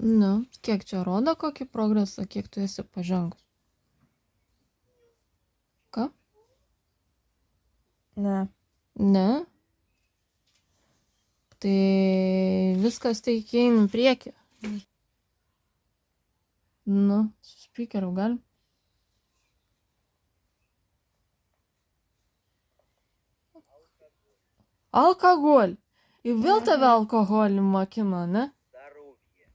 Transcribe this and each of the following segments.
Nu, kiek čia rodo kokį progresą, kiek tu esi pažengus? Ką? Ne. Ne? Tai viskas teikia eina į priekį. Nu, su speakeriu galim. Alkoholį. Ir vėl tave alkoholį mokino, ne? Здоровье.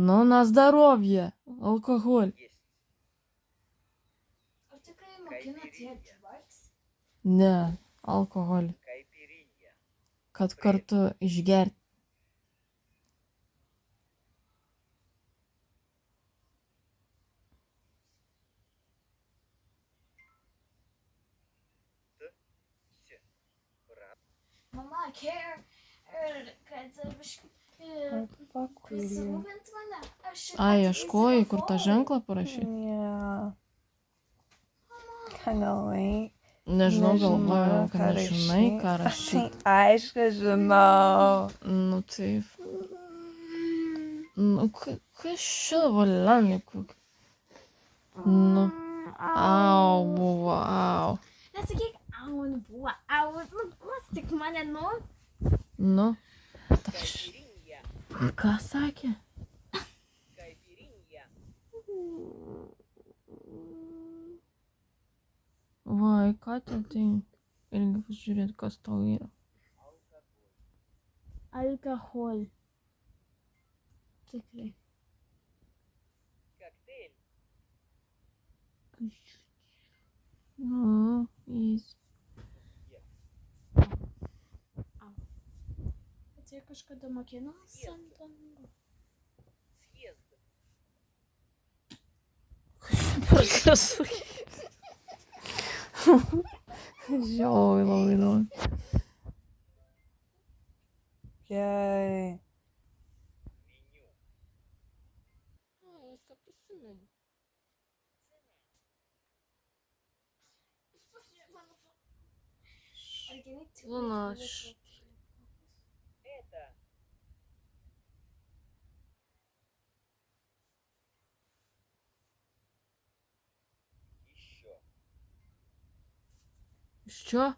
Nu, na zdоровье. Alkoholį. Есть. Ar tikrai mokinat jie drugs? Ne, alkoholį. Кайпиринья. Kad kartu išgerti. С. Брат. Mama, care, kad biškai pasirūpint mane. Aš Ai, ieškojai, kur tą ženklą parašyti? Yeah. Kinda late. Nežinau, galvojau, Nežinau, kad ką nežinai, ką rašyt. rašyti. Aišku, žinau. Nu, taip. Nu, kas čia valenė kokia? Nu, au, buvo, au. Nesakyk, aun buvo, aun, nu, tik mane, nu. Nu, Кайпиринья. ką sakė? Кайпиринья. Vai, ką ten tai? Irgi pasižiūrėti, kas tau yra. Alkohol. Tikrai. Коктейль. Nu, jis. Bet jie kažkada mokino Santango. Съезд. Per kas sakė? Žiaui, labai įdomu. Yay. Меню. Viską prisimeni. Luna, Это. Еще. iš čia?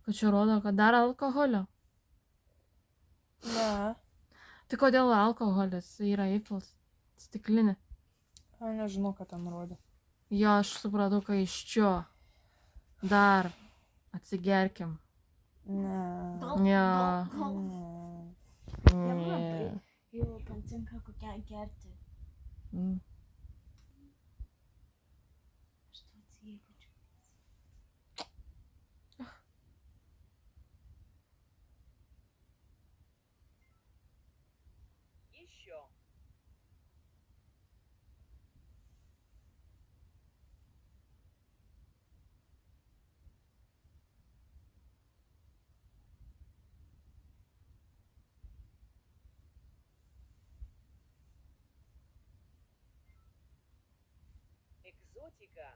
Kad čia rodo, kad dar alkoholio? Ne. Tai kodėl alkoholis yra įpils? Stiklinė. Aš nežinau, ką ten rodė. Jo, aš supratau, kad iš čia. Dar. Atsigerkim. Ne. Jo. Ne. Ne. Jau patinka kokią gerti. Mm. Aš to atsijėgiu. Еще. Экзотика.